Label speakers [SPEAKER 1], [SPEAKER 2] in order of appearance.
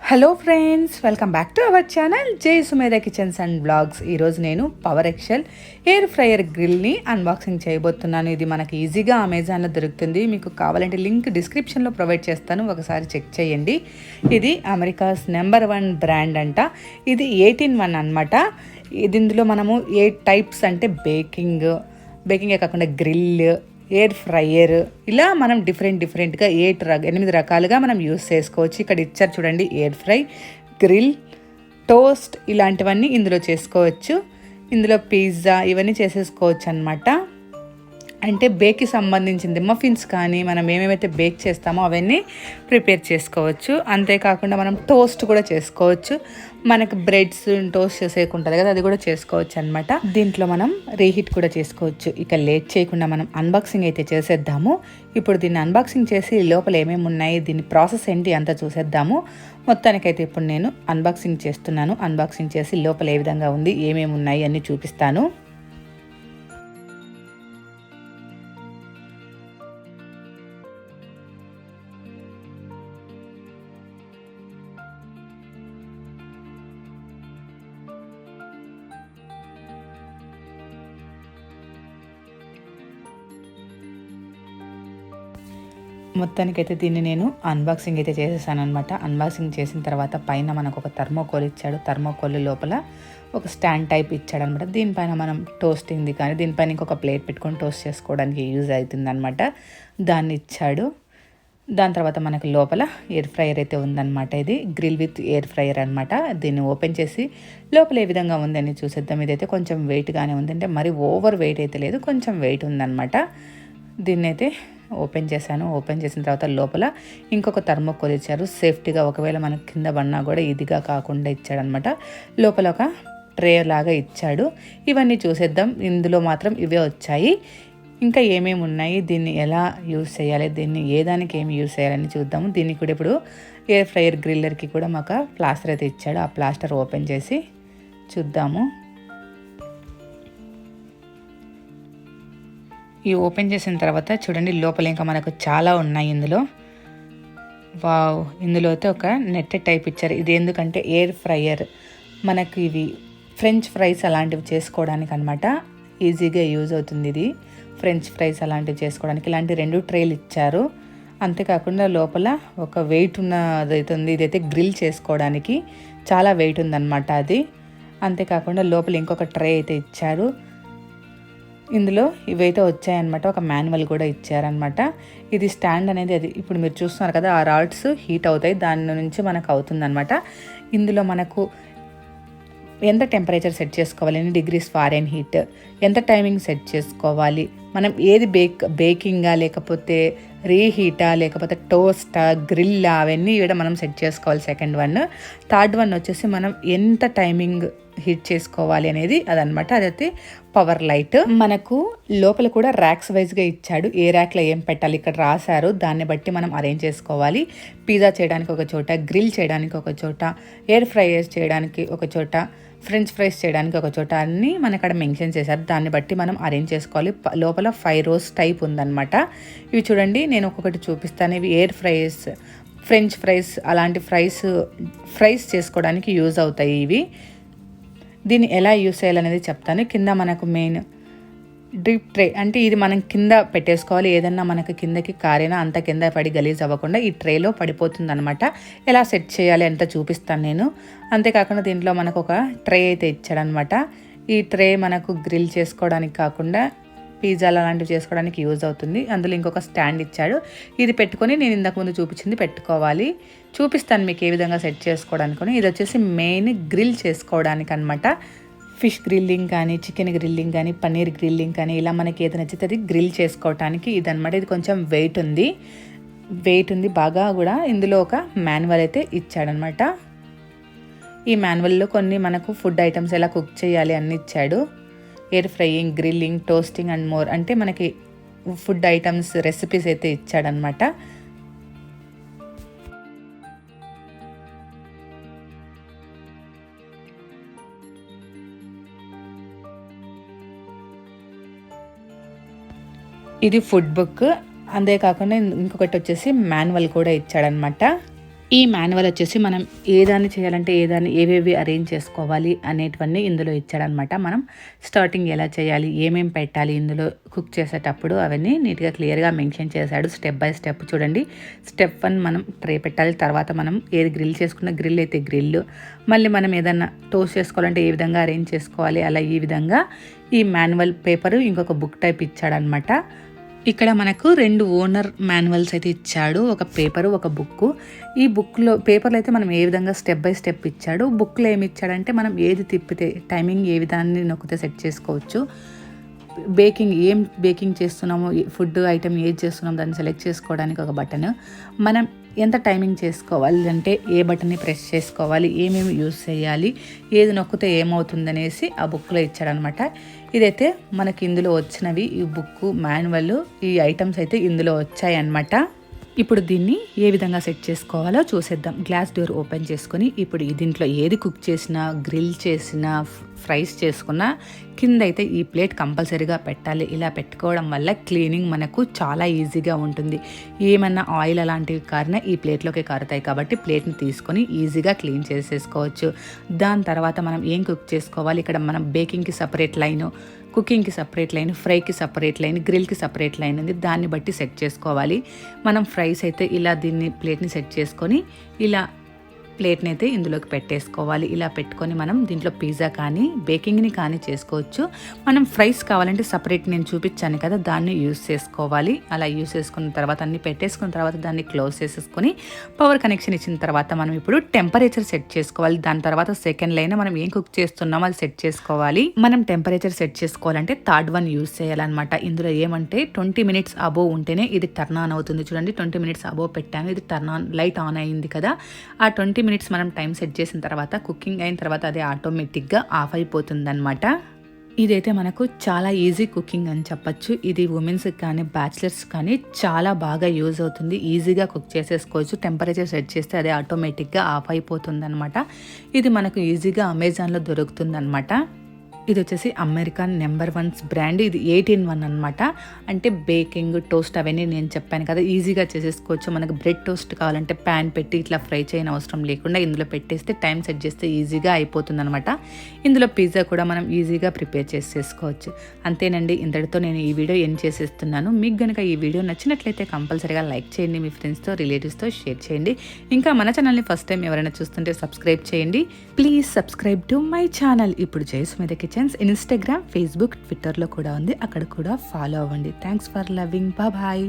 [SPEAKER 1] Hello friends, welcome back to our channel Jai Sumedha kitchens and blogs. ఈరోజు నేను power excel air fryer గ్రిల్ని unboxing చేయబోతున్నాను. ఇది మనకి ఈజీగా అమెజాన్లో దొరుకుతుంది. మీకు కావాలంటే లింక్ డిస్క్రిప్షన్లో ప్రొవైడ్ చేస్తాను, ఒకసారి చెక్ చేయండి. ఇది అమెరికాస్ No.1 బ్రాండ్ అంట. ఇది 18 అనమాట. ఇందులో మనము 8 టైప్స్ అంటే బేకింగే కాకుండా గ్రిల్, ఎయిర్ ఫ్రైయర్, ఇలా మనం డిఫరెంట్గా 8 రకాలుగా మనం యూస్ చేసుకోవచ్చు. ఇక్కడ ఇచ్చారు చూడండి, ఎయిర్ ఫ్రై, గ్రిల్, టోస్ట్ ఇలాంటివన్నీ ఇందులో చేసుకోవచ్చు. ఇందులో పిజ్జా ఇవన్నీ చేసేసుకోవచ్చు అనమాట. అంటే బేక్కి సంబంధించింది మఫిన్స్ కానీ మనం ఏమేమైతే బేక్ చేస్తామో అవన్నీ ప్రిపేర్ చేసుకోవచ్చు. అంతేకాకుండా మనం టోస్ట్ కూడా చేసుకోవచ్చు. మనకు బ్రెడ్స్ టోస్ట్ చేసేకుంటుంది కదా, అది కూడా చేసుకోవచ్చు అనమాట. దీంట్లో మనం రీహీట్ కూడా చేసుకోవచ్చు. ఇక లేట్ చేయకుండా మనం అన్బాక్సింగ్ అయితే చేసేద్దాము. ఇప్పుడు దీన్ని అన్బాక్సింగ్ చేసి లోపల ఏమేమి ఉన్నాయి, దీని ప్రాసెస్ ఏంటి అంతా చూసేద్దాము. మొత్తానికైతే ఇప్పుడు నేను అన్బాక్సింగ్ చేస్తున్నాను. అన్బాక్సింగ్ చేసి లోపల ఏ విధంగా ఉంది, ఏమేమి ఉన్నాయి అన్నీ చూపిస్తాను. మొత్తానికైతే దీన్ని నేను అన్బాక్సింగ్ అయితే చేసేసాను అనమాట. అన్బాక్సింగ్ చేసిన తర్వాత పైన మనకు ఒక థర్మోకోల్ ఇచ్చాడు. థర్మోకోల్ లోపల ఒక స్టాండ్ టైప్ ఇచ్చాడు అనమాట. దీనిపైన మనం టోస్టింగ్ది కానీ దీనిపైన ఇంకొక ప్లేట్ పెట్టుకొని టోస్ట్ చేసుకోవడానికి యూజ్ అవుతుంది అనమాట. దాన్ని ఇచ్చాడు. దాని తర్వాత మనకు లోపల ఎయిర్ ఫ్రైయర్ అయితే ఉందన్నమాట. ఇది గ్రిల్ విత్ ఎయిర్ ఫ్రైయర్ అనమాట. దీన్ని ఓపెన్ చేసి లోపల ఏ విధంగా ఉందని చూసేద్దాం. ఇదైతే కొంచెం వెయిట్గానే ఉంది, అంటే మరి ఓవర్ వెయిట్ అయితే లేదు, కొంచెం వెయిట్ ఉందన్నమాట. దీన్ని అయితే ఓపెన్ చేశాను. ఓపెన్ చేసిన తర్వాత లోపల ఇంకొక థర్మోకోల్ ఇచ్చారు. సేఫ్టీగా ఒకవేళ మనకు కింద పడినా కూడా ఇదిగా కాకుండా ఇచ్చాడనమాట. లోపల ఒక ట్రే లాగా ఇచ్చాడు. ఇవన్నీ చూసేద్దాం. ఇందులో మాత్రం ఇవే వచ్చాయి. ఇంకా ఏమేమి ఉన్నాయి, దీన్ని ఎలా యూజ్ చేయాలి, దీన్ని ఏ దానికి ఏమి యూజ్ చేయాలని చూద్దాము. దీన్ని కూడా ఇప్పుడు ఎయిర్ ఫ్రైయర్ గ్రిల్లర్కి కూడా మాకు ప్లాస్టర్ అయితే ఇచ్చాడు. ఆ ప్లాస్టర్ ఓపెన్ చేసి చూద్దాము. ఈ ఓపెన్ చేసిన తర్వాత చూడండి, లోపల ఇంకా మనకు చాలా ఉన్నాయి ఇందులో. వావ్, ఇందులో అయితే ఒక నెట్ టైప్ ఇచ్చారు. ఇది ఎందుకంటే ఎయిర్ ఫ్రైయర్ మనకు ఇవి ఫ్రెంచ్ ఫ్రైస్ అలాంటివి చేసుకోవడానికి అనమాట. ఈజీగా యూజ్ అవుతుంది ఇది. ఫ్రెంచ్ ఫ్రైస్ అలాంటివి చేసుకోవడానికి ఇలాంటి 2 ట్రేలు ఇచ్చారు. అంతేకాకుండా లోపల ఒక వెయిట్ ఉన్నదైతే ఉంది. ఇదైతే గ్రిల్ చేసుకోవడానికి చాలా వెయిట్ ఉందన్నమాట అది. అంతేకాకుండా లోపల ఇంకొక ట్రే అయితే ఇచ్చారు. ఇందులో ఇవైతే వచ్చాయన్నమాట. ఒక మాన్యువల్ కూడా ఇచ్చారనమాట. ఇది స్టాండ్ అనేది అది ఇప్పుడు మీరు చూస్తున్నారు కదా, ఆ రాడ్స్ హీట్ అవుతాయి, దాని నుంచి మనకు అవుతుందన్నమాట. ఇందులో మనకు ఎంత టెంపరేచర్ సెట్ చేసుకోవాలి, ఎన్ని డిగ్రీస్ ఫారెన్హీట్, ఎంత టైమింగ్ సెట్ చేసుకోవాలి, మనం ఏది బేకింగా లేకపోతే రీహీటా లేకపోతే టోస్టా గ్రిల్లా, అవన్నీ కూడా మనం సెట్ చేసుకోవాలి. Second one. థర్డ్ వన్ వచ్చేసి మనం ఎంత టైమింగ్ హీట్ చేసుకోవాలి అనేది అదనమాట. అదైతే పవర్ లైట్. మనకు లోపల కూడా ర్యాక్స్ వైజ్గా ఇచ్చాడు. ఏ ర్యాక్లో ఏం పెట్టాలి ఇక్కడ రాశారు. దాన్ని బట్టి మనం అరేంజ్ చేసుకోవాలి. పిజ్జా చేయడానికి ఒక చోట, గ్రిల్ చేయడానికి ఒక చోట, ఎయిర్ ఫ్రైయర్స్ చేయడానికి ఒక చోట, ఫ్రెంచ్ ఫ్రైస్ చేయడానికి ఒక చోట అన్నీ మన అక్కడ మెన్షన్ చేశారు. దాన్ని బట్టి మనం అరేంజ్ చేసుకోవాలి. లోపల 5 rows టైప్ ఉందన్నమాట. ఇవి చూడండి, నేను ఒక్కొక్కటి చూపిస్తాను. ఇవి ఎయిర్ ఫ్రైస్, ఫ్రెంచ్ ఫ్రైస్ అలాంటి ఫ్రైస్ చేసుకోవడానికి యూజ్ అవుతాయి ఇవి. దీన్ని ఎలా యూస్ చేయాలనేది చెప్తాను. కింద మనకు మెయిన్ డ్రిప్ ట్రే, అంటే ఇది మనం కింద పెట్టేసుకోవాలి. ఏదన్నా మనకు కిందకి కారైనా అంత కింద పడి గలీజ్ అవ్వకుండా ఈ ట్రేలో పడిపోతుంది అనమాట. ఎలా సెట్ చేయాలి అంత చూపిస్తాను నేను. అంతేకాకుండా దీంట్లో మనకు ఒక ట్రే అయితే ఇచ్చాడనమాట. ఈ ట్రే మనకు గ్రిల్ చేసుకోవడానికి కాకుండా పిజ్జాలు అలాంటివి చేసుకోవడానికి యూజ్ అవుతుంది. అందులో ఇంకొక స్టాండ్ ఇచ్చాడు. ఇది పెట్టుకొని నేను ఇంతకుముందు చూపించింది పెట్టుకోవాలి. చూపిస్తాను మీకు ఏ విధంగా సెట్ చేసుకోవడానికి. ఇది వచ్చేసి మెయిన్ గ్రిల్ చేసుకోవడానికి అనమాట. ఫిష్ గ్రిల్లింగ్ కానీ, చికెన్ గ్రిల్లింగ్ కానీ, పన్నీర్ గ్రిల్లింగ్ కానీ, ఇలా మనకి ఏదైనా నచ్చితే అది గ్రిల్ చేసుకోవడానికి ఇదనమాట. ఇది కొంచెం వెయిట్ ఉంది బాగా కూడా. ఇందులో ఒక మాన్యువల్ అయితే ఇచ్చాడనమాట. ఈ మాన్యువల్లో కొన్ని మనకు ఫుడ్ ఐటమ్స్ ఎలా కుక్ చేయాలి అన్ని ఇచ్చాడు. Air frying, grilling, toasting and more, అంటే మనకి ఫుడ్ ఐటమ్స్ రెసిపీస్ అయితే ఇచ్చాడనమాట. ఇది ఫుడ్ బుక్. అంతేకాకుండా ఇంకొకటి వచ్చేసి మాన్యువల్ కూడా ఇచ్చాడనమాట. ఈ మాన్యువల్ వచ్చేసి మనం ఏదాన్ని చేయాలంటే ఏవేవి అరేంజ్ చేసుకోవాలి అనేటివన్నీ ఇందులో ఇచ్చాడనమాట. మనం స్టార్టింగ్ ఎలా చేయాలి, ఏమేమి పెట్టాలి ఇందులో కుక్ చేసేటప్పుడు అవన్నీ నీట్గా క్లియర్గా మెన్షన్ చేశాడు. స్టెప్ బై స్టెప్ చూడండి. స్టెప్ 1 మనం ట్రే పెట్టాలి. తర్వాత మనం ఏది గ్రిల్ చేసుకున్న గ్రిల్ అయితే గ్రిల్, మళ్ళీ మనం ఏదన్నా టోస్ట్ చేసుకోవాలంటే ఏ విధంగా అరేంజ్ చేసుకోవాలి, అలా ఈ విధంగా ఈ మాన్యువల్ పేపరు ఇంకొక బుక్ టైప్ ఇచ్చాడనమాట. ఇక్కడ మనకు 2 ఓనర్ మాన్యువల్స్ అయితే ఇచ్చాడు. ఒక పేపరు, ఒక బుక్. ఈ బుక్లో పేపర్లో అయితే మనం ఏ విధంగా స్టెప్ బై స్టెప్ ఇచ్చాడు. బుక్లో ఏమి ఇచ్చాడంటే మనం ఏది తిప్పితే టైమింగ్ ఏ విధాన్ని నొక్కితే సెట్ చేసుకోవచ్చు. ఏం బేకింగ్ చేస్తున్నామో, ఫుడ్ ఐటెం ఏది చేస్తున్నామో దాన్ని సెలెక్ట్ చేసుకోవడానికి ఒక బటన్, మనం ఎంత టైమింగ్ చేసుకోవాలి అంటే ఏ బటన్ని ప్రెస్ చేసుకోవాలి, ఏమేమి యూస్ చేయాలి, ఏది నొక్కితే ఏమవుతుందనేసి ఆ బుక్లో ఇచ్చాడనమాట. ఇదైతే మనకి ఇందులో వచ్చినవి. ఈ బుక్, మాన్యువల్, ఈ ఐటమ్స్ అయితే ఇందులో వచ్చాయి అన్నమాట. ఇప్పుడు దీన్ని ఏ విధంగా సెట్ చేసుకోవాలో చూసేద్దాం. గ్లాస్ డోర్ ఓపెన్ చేసుకొని ఇప్పుడు దీంట్లో ఏది కుక్ చేసినా, గ్రిల్ చేసినా, ఫ్రైస్ చేసుకున్నా కింద అయితే ఈ ప్లేట్ కంపల్సరీగా పెట్టాలి. ఇలా పెట్టుకోవడం వల్ల క్లీనింగ్ మనకు చాలా ఈజీగా ఉంటుంది. ఏమన్నా ఆయిల్ అలాంటివి కారినా ఈ ప్లేట్లోకి కారుతాయి కాబట్టి ప్లేట్ని తీసుకొని ఈజీగా క్లీన్ చేసేసుకోవచ్చు. దాని తర్వాత మనం ఏం కుక్ చేసుకోవాలి, ఇక్కడ మనం బేకింగ్కి సపరేట్ లైను, కుకింగ్కి సపరేట్ లైన్, ఫ్రైకి సపరేట్ లైన్, గ్రిల్కి సపరేట్ లైన్ ఉంది. దాన్ని బట్టి సెట్ చేసుకోవాలి. మనం ఫ్రైస్ అయితే ఇలా దీన్ని ప్లేట్ని సెట్ చేసుకొని ఇలా ప్లేట్ని అయితే ఇందులోకి పెట్టేసుకోవాలి. ఇలా పెట్టుకొని మనం దీంట్లో పిజ్జా కానీ బేకింగ్ని కానీ చేసుకోవచ్చు. మనం ఫ్రైస్ కావాలంటే సపరేట్ నేను చూపించాను కదా, దాన్ని యూస్ చేసుకోవాలి. అలా యూస్ చేసుకున్న తర్వాత అన్ని పెట్టేసుకున్న తర్వాత దాన్ని క్లోజ్ చేసేసుకొని పవర్ కనెక్షన్ ఇచ్చిన తర్వాత మనం ఇప్పుడు టెంపరేచర్ సెట్ చేసుకోవాలి. దాని తర్వాత సెకండ్ లైన్ మనం ఏం కుక్ చేస్తున్నామో అది సెట్ చేసుకోవాలి. మనం టెంపరేచర్ సెట్ చేసుకోవాలంటే థర్డ్ వన్ యూస్ చేయాలన్నమాట. ఇందులో ఏమంటే 20 minutes అబోవ్ ఉంటేనే ఇది టర్న్ ఆన్ అవుతుంది. చూడండి 20 minutes అబోవ్ పెట్టాను, ఇది టర్న్ ఆన్, లైట్ ఆన్ అయింది కదా. ఆ 20 minutes మనం టైం సెట్ చేసిన తర్వాత కుకింగ్ అయిన తర్వాత అది ఆటోమేటిక్గా ఆఫ్ అయిపోతుంది అనమాట. ఇదైతే మనకు చాలా ఈజీ కుకింగ్ అని చెప్పచ్చు. ఇది ఉమెన్స్ కానీ బ్యాచిలర్స్ కానీ చాలా బాగా యూజ్ అవుతుంది. ఈజీగా కుక్ చేసేసుకోవచ్చు. టెంపరేచర్ సెట్ చేస్తే అదే ఆటోమేటిక్గా ఆఫ్ అయిపోతుంది అనమాట. ఇది మనకు ఈజీగా అమెజాన్లో దొరుకుతుంది అనమాట. ఇది వచ్చేసి అమెరికన్ No.1 బ్రాండ్. ఇది 8-in-1 అనమాట. అంటే బేకింగ్, టోస్ట్ అవన్నీ నేను చెప్పాను కదా, ఈజీగా చేసేసుకోవచ్చు. మనకు బ్రెడ్ టోస్ట్ కావాలంటే ప్యాన్ పెట్టి ఇట్లా ఫ్రై చేయని అవసరం లేకుండా ఇందులో పెట్టేస్తే టైం సెట్ చేస్తే ఈజీగా అయిపోతుంది అనమాట. ఇందులో పిజ్జా కూడా మనం ఈజీగా ప్రిపేర్ చేసేసుకోవచ్చు. అంతేనండి, ఇంతటితో నేను ఈ వీడియో ఎండ్ చేసేస్తున్నాను. మీకు కనుక ఈ వీడియో నచ్చినట్లయితే కంపల్సరీగా లైక్ చేయండి, మీ ఫ్రెండ్స్తో, రిలేటివ్స్తో షేర్ చేయండి. ఇంకా మన ఛానల్ని ఫస్ట్ టైం ఎవరైనా చూస్తుంటే సబ్స్క్రైబ్ చేయండి. Please subscribe to my channel. ఇప్పుడు జయసుమిత కిచెన్స్ ఇన్స్టాగ్రామ్, ఫేస్బుక్, ట్విట్టర్లో కూడా ఉంది. అక్కడ కూడా ఫాలో అవ్వండి. Thanks for loving. బాయ్.